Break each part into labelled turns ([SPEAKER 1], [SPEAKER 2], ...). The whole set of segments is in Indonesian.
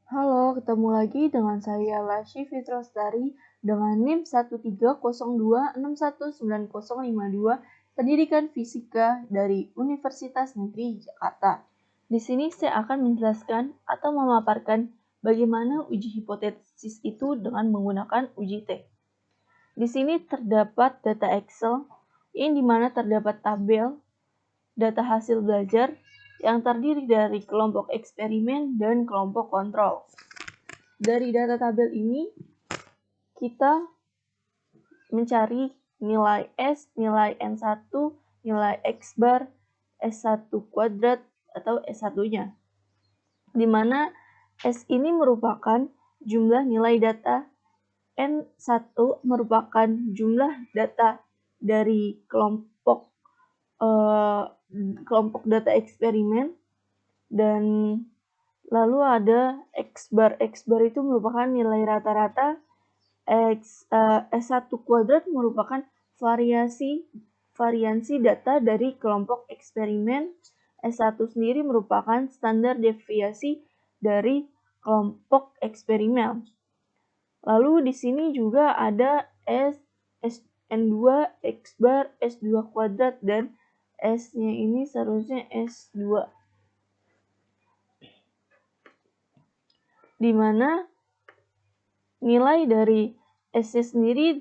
[SPEAKER 1] Halo, ketemu lagi dengan saya Lasyi Fitrostari dengan NIM 13026190052 Pendidikan Fisika dari Universitas Negeri Jakarta. Di sini saya akan menjelaskan atau memaparkan bagaimana uji hipotesis itu dengan menggunakan uji T. Di sini terdapat data Excel, yang dimana terdapat tabel data hasil belajar yang terdiri dari kelompok eksperimen dan kelompok kontrol. Dari data tabel ini, kita mencari nilai S, nilai N1, nilai X bar, S1 kuadrat, atau S1-nya. Di mana S ini merupakan jumlah nilai data, N1 merupakan jumlah data dari kelompok data eksperimen, dan lalu ada X bar. X bar itu merupakan nilai rata-rata. S1 kuadrat merupakan variansi data dari kelompok eksperimen. S1 sendiri merupakan standar deviasi dari kelompok eksperimen. Lalu di sini juga ada N2, X bar, S2 kuadrat, dan S-nya ini seharusnya S2. Di mana nilai dari S-nya sendiri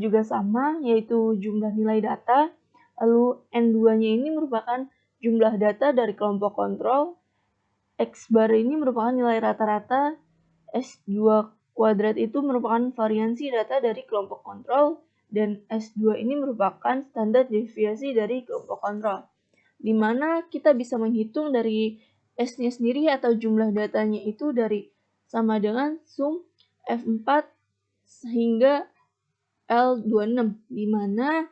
[SPEAKER 1] juga sama, yaitu jumlah nilai data. Lalu N2-nya ini merupakan jumlah data dari kelompok kontrol. X bar ini merupakan nilai rata-rata. S2 kuadrat itu merupakan variansi data dari kelompok kontrol. Dan S2 ini merupakan standar deviasi dari kelompok kontrol. Di mana kita bisa menghitung dari S-nya sendiri atau jumlah datanya itu dari sama dengan sum F4 hingga L26, di mana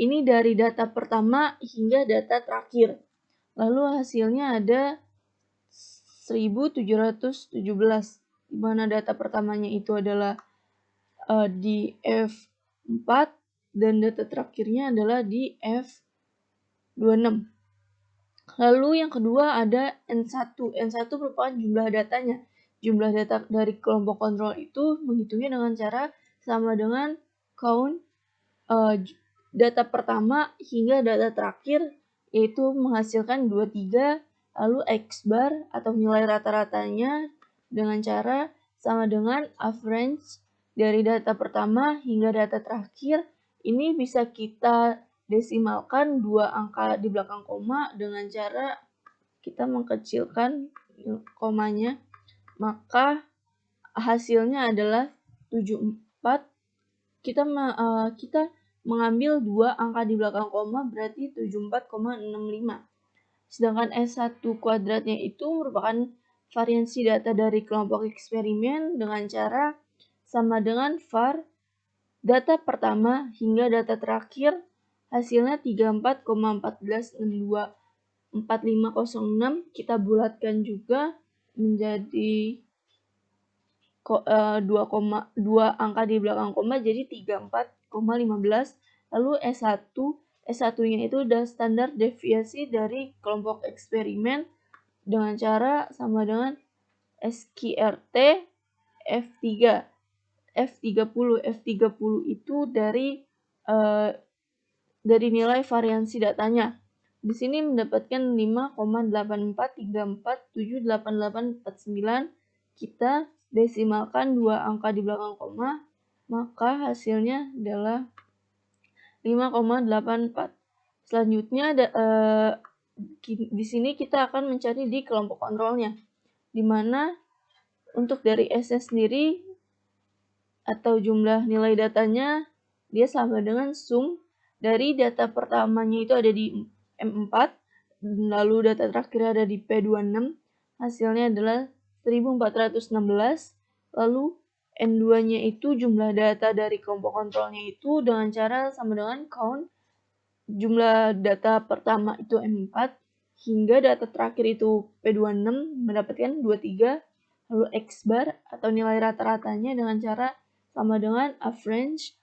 [SPEAKER 1] ini dari data pertama hingga data terakhir. Lalu hasilnya ada 1717, di mana data pertamanya itu adalah di F4 dan data terakhirnya adalah di F26. Lalu yang kedua ada N1. N1 merupakan jumlah datanya. Jumlah data dari kelompok kontrol itu menghitungnya dengan cara sama dengan count data pertama hingga data terakhir, yaitu menghasilkan 23. Lalu X bar atau nilai rata-ratanya dengan cara sama dengan average dari data pertama hingga data terakhir. Ini bisa kita desimalkan 2 angka di belakang koma dengan cara kita mengkecilkan komanya, maka hasilnya adalah 74. Kita mengambil 2 angka di belakang koma berarti 74,65. Sedangkan S1 kuadratnya itu merupakan variansi data dari kelompok eksperimen dengan cara sama dengan var data pertama hingga data terakhir. Hasilnya 34,1462. 4506 kita bulatkan juga menjadi 2 angka di belakang koma jadi 34,15. Lalu S1-nya itu adalah standar deviasi dari kelompok eksperimen dengan cara sama dengan SQRT F3. F30 itu dari nilai variansi datanya. Di sini mendapatkan 5,84347889. Kita desimalkan 2 angka di belakang koma, maka hasilnya adalah 5,84. Selanjutnya di sini kita akan mencari di kelompok kontrolnya, di mana untuk dari S sendiri atau jumlah nilai datanya dia sama dengan sum dari data pertamanya itu ada di M4, lalu data terakhir ada di P26, hasilnya adalah 1416. Lalu N2-nya itu jumlah data dari kelompok kontrolnya itu dengan cara sama dengan count jumlah data pertama itu M4 hingga data terakhir itu P26 mendapatkan 23. Lalu X bar atau nilai rata-ratanya dengan cara sama dengan average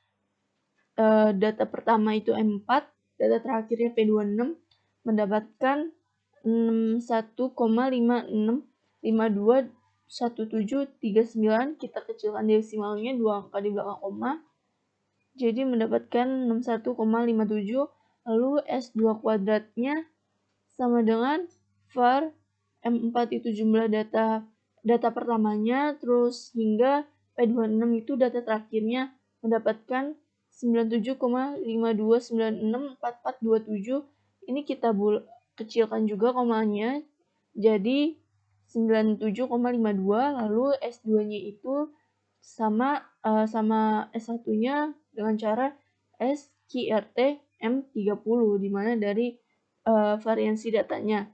[SPEAKER 1] data pertama itu M4, data terakhirnya P26 mendapatkan 61,56. 521739, kita kecilkan desimalnya 2 angka di belakang koma, jadi mendapatkan 61,57. Lalu S2 kuadratnya sama dengan var M4 itu jumlah data pertamanya, terus hingga P26 itu data terakhirnya, mendapatkan 97,52964427. Ini kita kecilkan juga komanya, jadi 97,52. Lalu S2-nya itu sama S1-nya dengan cara SQRT M30, dimana dari variansi datanya.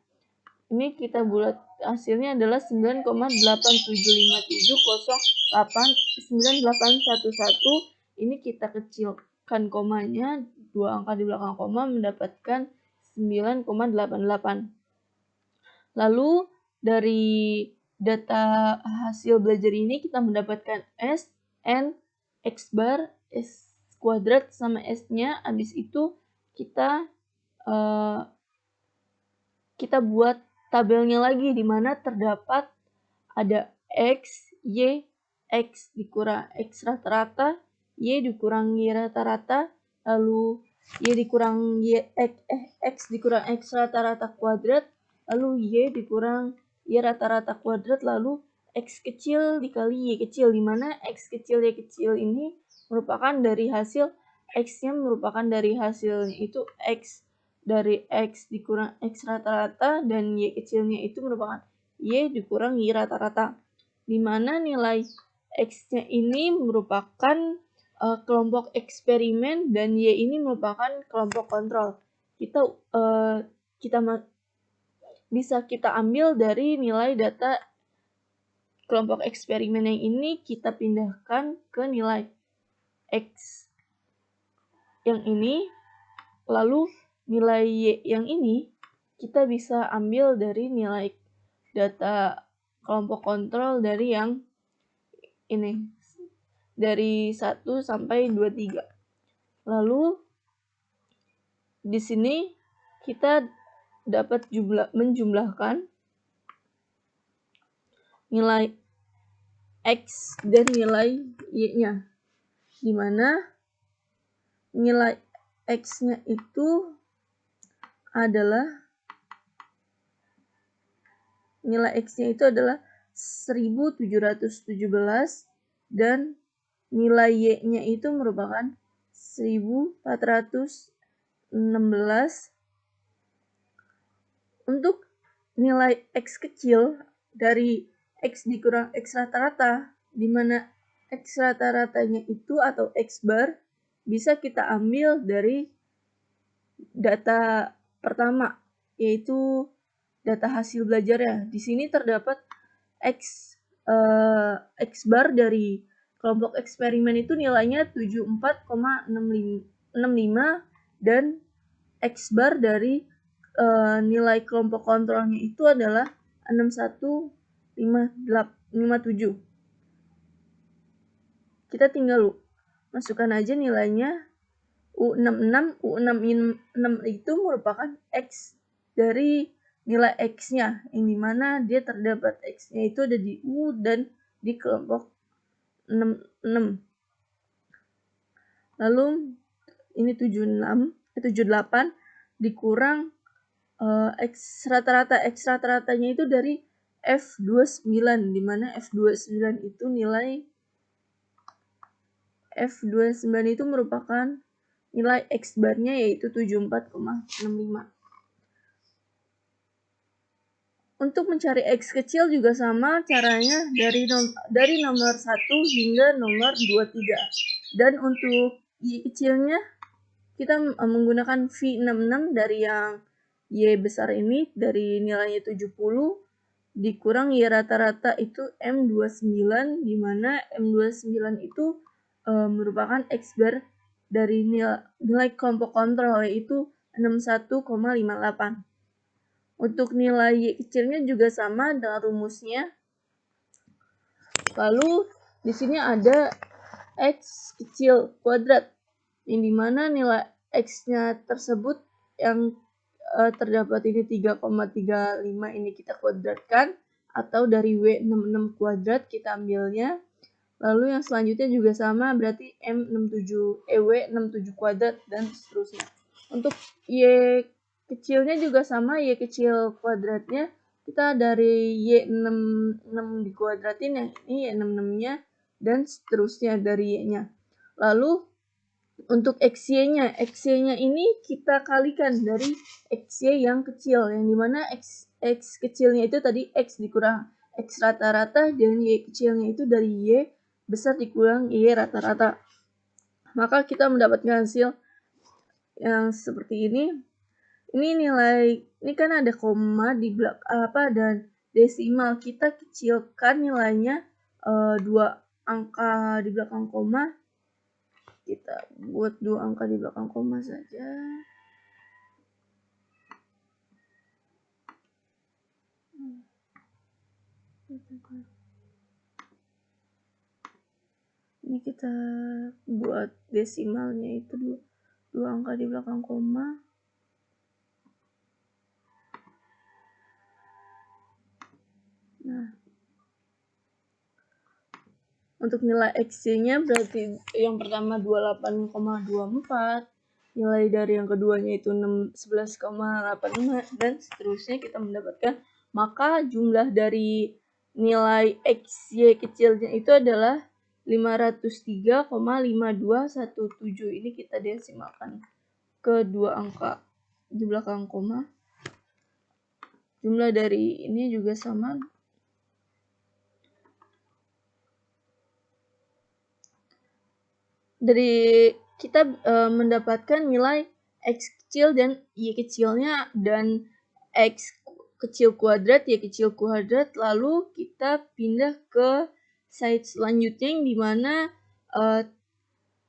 [SPEAKER 1] Ini kita bulat hasilnya adalah 9,8750898111. Ini kita kecilkan komanya, 2 angka di belakang koma, mendapatkan 9,88. Lalu dari data hasil belajar ini kita mendapatkan S, N, X bar, S kuadrat sama S-nya. Habis itu kita buat tabelnya lagi, di mana terdapat ada X, Y, X dikurang X rata-rata, Y dikurang Y rata-rata, lalu Y dikurang X dikurang X rata-rata kuadrat, lalu Y dikurang Y rata-rata kuadrat, lalu X kecil dikali Y kecil, di mana X kecil Y kecil ini merupakan dari hasil X-nya merupakan dari hasilnya itu X dari X dikurang X rata-rata, dan Y kecilnya itu merupakan Y dikurang Y rata-rata, di mana nilai X-nya ini merupakan kelompok eksperimen dan Y ini merupakan kelompok kontrol. Bisa kita ambil dari nilai data kelompok eksperimen yang ini, kita pindahkan ke nilai X yang ini, lalu nilai Y yang ini kita bisa ambil dari nilai data kelompok kontrol dari yang ini, dari 1 sampai 23. Lalu di sini kita dapat menjumlahkan nilai X dan nilai Y-nya, di mana nilai X-nya itu adalah 1717, dan nilai Y-nya itu merupakan 1416. Untuk nilai X kecil dari X dikurang X rata-rata, di mana X rata-ratanya itu atau X bar bisa kita ambil dari data pertama, yaitu data hasil belajar ya. Di sini terdapat X bar dari kelompok eksperimen itu nilainya 74,65, dan X bar dari nilai kelompok kontrolnya itu adalah 6157. Kita tinggal masukkan aja nilainya. U66 itu merupakan X dari nilai X-nya, yang dimana dia terdapat X-nya itu ada di U dan di kelompok 66. Lalu ini 78 dikurang X rata-ratanya itu dari F29, di mana F29 itu nilai F29 itu merupakan nilai X barnya yaitu 74,65. Untuk mencari X kecil juga sama caranya, dari nomor 1 hingga nomor 23. Dan untuk Y kecilnya kita menggunakan V66 dari yang Y besar ini, dari nilainya 70 dikurang Y rata-rata itu M29, di mana M29 itu merupakan X bar dari nilai kelompok kontrol yaitu 61,58. Untuk nilai Y kecilnya juga sama dengan rumusnya. Lalu di sini ada X kecil kuadrat, yang dimana nilai X-nya tersebut yang terdapat ini 3,35 ini kita kuadratkan, atau dari W66 kuadrat kita ambilnya. Lalu yang selanjutnya juga sama, berarti W67 kuadrat dan seterusnya. Untuk Y kecilnya juga sama, Y kecil kuadratnya kita dari Y66 dikuadratin ya, ini Y66-nya dan seterusnya dari Y-nya. Lalu untuk XY-nya ini kita kalikan dari XY yang kecil, yang dimana X kecilnya itu tadi X dikurang X rata-rata, dan Y kecilnya itu dari Y besar dikurang Y rata-rata. Maka kita mendapatkan hasil yang seperti ini. Ini nilai, ini kan ada koma di belakang dan desimal. Kita kecilkan nilainya 2 angka di belakang koma. Kita buat 2 angka di belakang koma saja. Ini kita buat desimalnya itu 2 angka di belakang koma. Nah, untuk nilai XY-nya berarti yang pertama 28,24, nilai dari yang keduanya itu 11,85, dan seterusnya kita mendapatkan. Maka jumlah dari nilai XY kecilnya itu adalah 503,5217. Ini kita desimalkan ke 2 angka di belakang koma. Jumlah dari ini juga sama. Dari kita mendapatkan nilai X kecil dan Y kecilnya, dan X kecil kuadrat, Y kecil kuadrat. Lalu kita pindah ke slide selanjutnya, yang dimana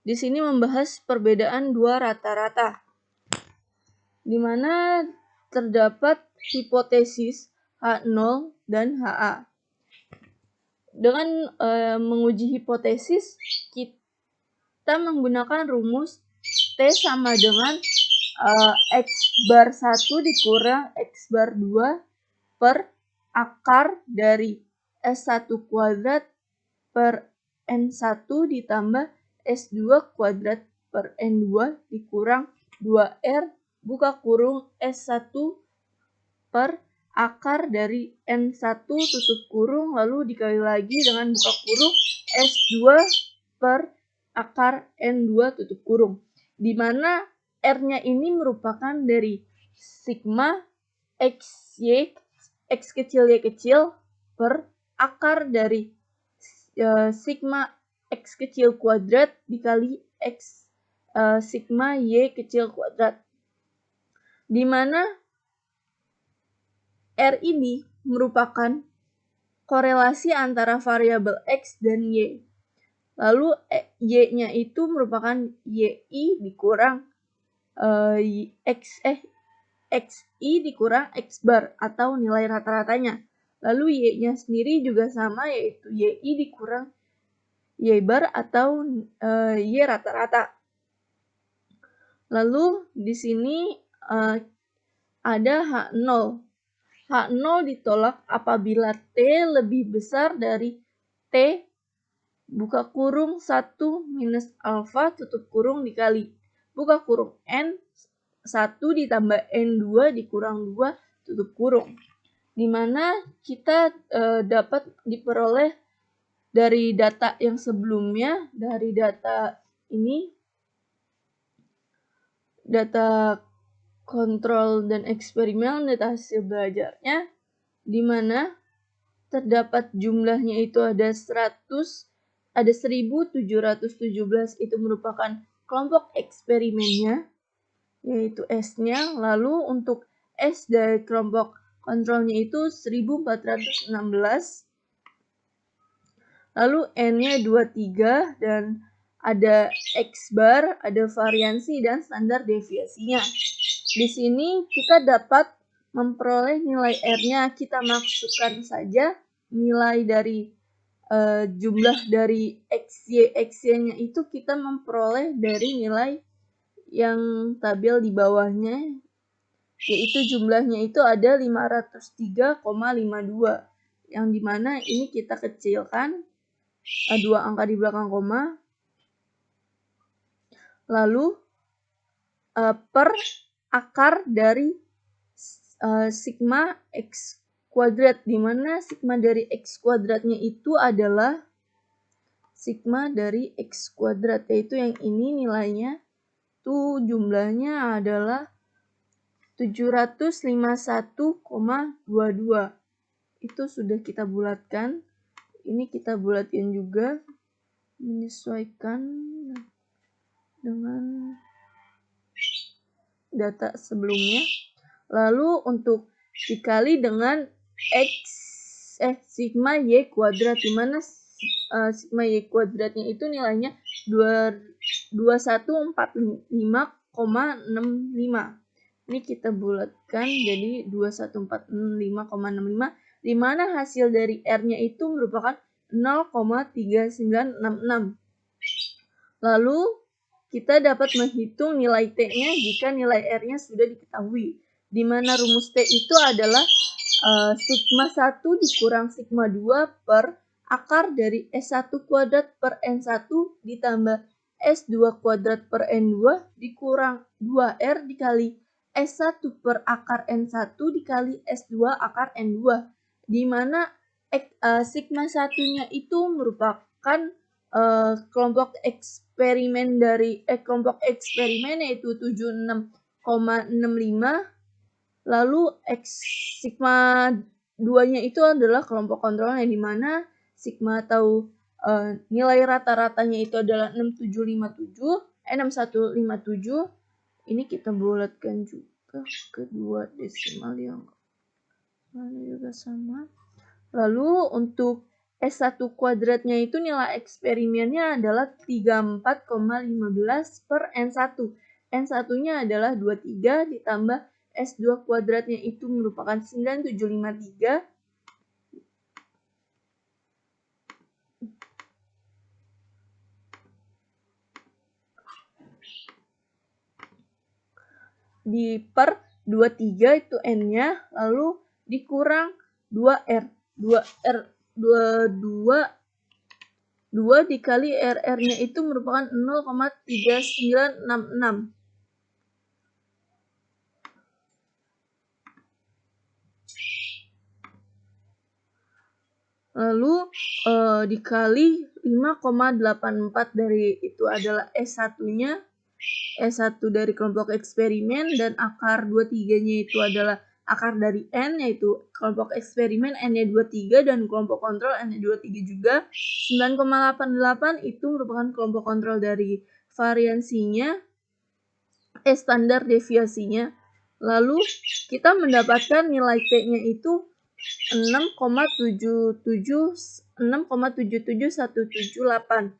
[SPEAKER 1] di sini membahas perbedaan dua rata-rata, dimana terdapat hipotesis H0 dan HA. Dengan menguji hipotesis, kita menggunakan rumus T sama dengan X bar 1 dikurang X bar 2 per akar dari S1 kuadrat per N1 ditambah S2 kuadrat per N2 dikurang 2R buka kurung S1 per akar dari N1 tutup kurung, lalu dikali lagi dengan buka kurung S2 per akar N2 tutup kurung, di mana R-nya ini merupakan dari sigma XY, X kecil Y kecil per akar dari sigma X kecil kuadrat dikali X sigma Y kecil kuadrat, di mana R ini merupakan korelasi antara variabel X dan Y. Lalu Y-nya itu merupakan YI dikurang XI dikurang X bar atau nilai rata-ratanya. Lalu Y-nya sendiri juga sama, yaitu YI dikurang Y bar atau Y rata-rata. Lalu di sini ada H0. H0 ditolak apabila T lebih besar dari T buka kurung 1 minus alfa tutup kurung dikali buka kurung N1 ditambah N2 dikurang 2 tutup kurung, dimana kita dapat diperoleh dari data yang sebelumnya, dari data ini, data kontrol dan eksperimen, data hasil belajarnya, di mana terdapat jumlahnya itu ada 1717 itu merupakan kelompok eksperimennya, yaitu S-nya. Lalu untuk S dari kelompok kontrolnya itu 1416. Lalu N-nya 23 dan ada X bar, ada variansi dan standar deviasinya. Di sini kita dapat memperoleh nilai R-nya. Kita masukkan saja nilai dari jumlah dari XY-nya itu kita memperoleh dari nilai yang tabel di bawahnya, yaitu jumlahnya itu ada 503,52. yang dimana ini kita kecilkan dua angka di belakang koma, lalu per akar dari sigma x kuadrat, dimana sigma dari x kuadratnya itu adalah sigma dari x kuadrat, yaitu yang ini nilainya tuh jumlahnya adalah 751,22. Itu sudah kita bulatkan. Ini kita bulatkan juga, menyesuaikan dengan data sebelumnya. Lalu untuk dikali dengan sigma y kuadrat, dimana sigma y kuadratnya itu nilainya 2145,65. Ini kita bulatkan jadi 2145,65, di mana hasil dari R-nya itu merupakan 0,3966. Lalu kita dapat menghitung nilai T-nya jika nilai R-nya sudah diketahui, di mana rumus T itu adalah sigma 1 dikurang sigma 2 per akar dari S1 kuadrat per N1 ditambah S2 kuadrat per N2 dikurang 2R dikali S1 per akar N1 dikali S2 akar N2, di mana sigma satunya itu merupakan kelompok eksperimen yaitu 76,65. Lalu sigma 2-nya itu adalah kelompok kontrolnya, di mana sigma atau nilai rata-ratanya itu adalah 6157. Ini kita bulatkan juga kedua desimal yang juga sama. Lalu untuk S1 kuadratnya itu nilai eksperimennya adalah 34,15 per N1. N1-nya adalah 23 ditambah S2 kuadratnya itu merupakan 9753. Di per 23 itu N-nya, lalu dikurang 2R. 2 dikali RR-nya itu merupakan 0,3966. Lalu dikali 5,84 dari itu adalah S1-nya. S1 dari kelompok eksperimen dan akar 23-nya itu adalah akar dari N, yaitu kelompok eksperimen N-nya 23 dan kelompok kontrol N-nya 23 juga. 9,88 itu merupakan kelompok kontrol dari variansinya, standar deviasinya. Lalu kita mendapatkan nilai T-nya itu 6,77178,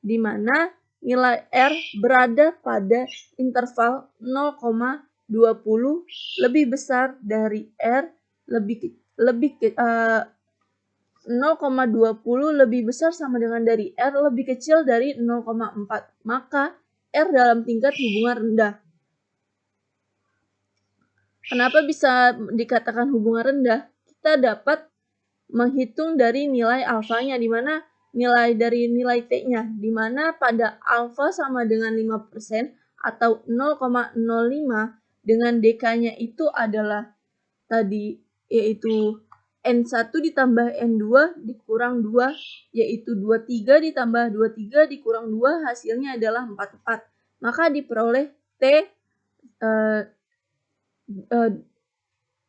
[SPEAKER 1] di mana nilai R berada pada interval 0,20 lebih besar dari R 0,20 lebih besar sama dengan dari R lebih kecil dari 0,4. Maka R dalam tingkat hubungan rendah. Kenapa bisa dikatakan hubungan rendah? Kita dapat menghitung dari nilai alfanya, di mana nilai dari nilai T-nya, di mana pada alfa sama dengan 5% atau 0,05 dengan DK-nya itu adalah tadi yaitu N1 ditambah N2 dikurang 2, yaitu 23 ditambah 23 dikurang 2 hasilnya adalah 44. Maka diperoleh T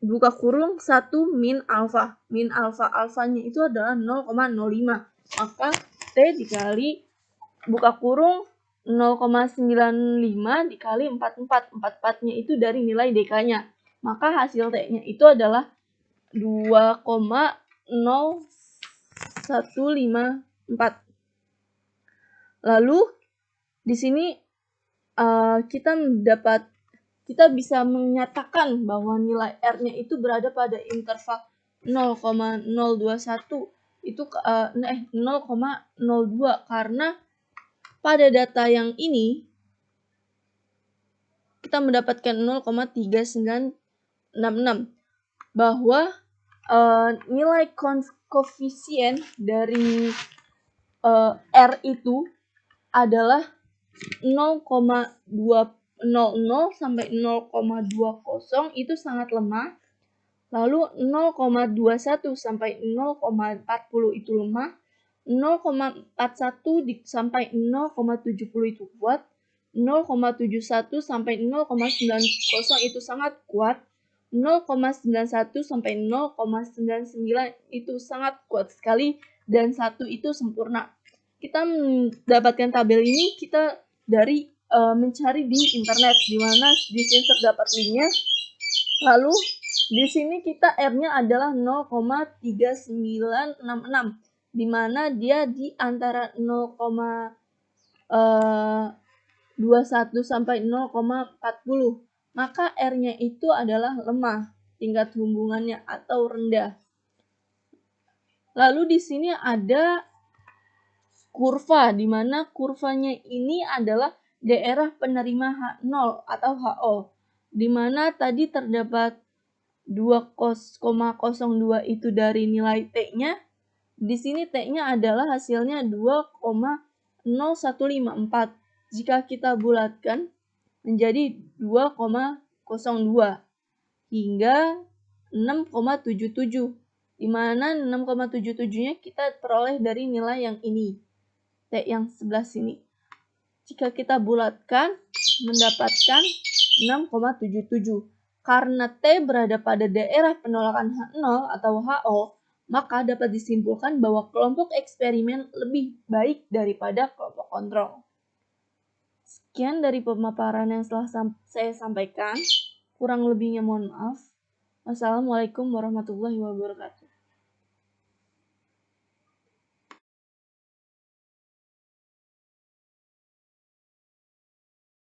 [SPEAKER 1] buka kurung 1 min alfa. Min alfanya itu adalah 0,05. Maka T dikali buka kurung 0,95 dikali 44. 44-nya itu dari nilai DK-nya. Maka hasil T-nya itu adalah 2,0154. Lalu di sini kita bisa menyatakan bahwa nilai R-nya itu berada pada interval 0,021 itu 0,02, karena pada data yang ini kita mendapatkan 0,3966, bahwa nilai koefisien dari R itu adalah 0,200 sampai 0,20 itu sangat lemah. Lalu 0,21 sampai 0,40 itu lemah. 0,41 sampai 0,70 itu kuat. 0,71 sampai 0,90 itu sangat kuat. 0,91 sampai 0,99 itu sangat kuat sekali. Dan 1 itu sempurna. Kita mendapatkan tabel ini kita dari mencari di internet, di mana di sini terdapat linknya. Lalu di sini kita R-nya adalah 0,3966, di mana dia di antara 0,21 sampai 0,40. Maka R-nya itu adalah lemah, tingkat hubungannya atau rendah. Lalu di sini ada kurva, di mana kurvanya ini adalah daerah penerima H0 atau HO, di mana tadi terdapat 2,02 itu dari nilai T-nya. Di sini T-nya adalah hasilnya 2,0154. Jika kita bulatkan menjadi 2,02 hingga 6,77, di mana 6,77-nya kita peroleh dari nilai yang ini, T yang sebelah sini. Jika kita bulatkan, mendapatkan 6,77. Karena T berada pada daerah penolakan H0 atau HO, maka dapat disimpulkan bahwa kelompok eksperimen lebih baik daripada kelompok kontrol. Sekian dari pemaparan yang telah saya sampaikan. Kurang lebihnya mohon maaf. Wassalamualaikum warahmatullahi wabarakatuh.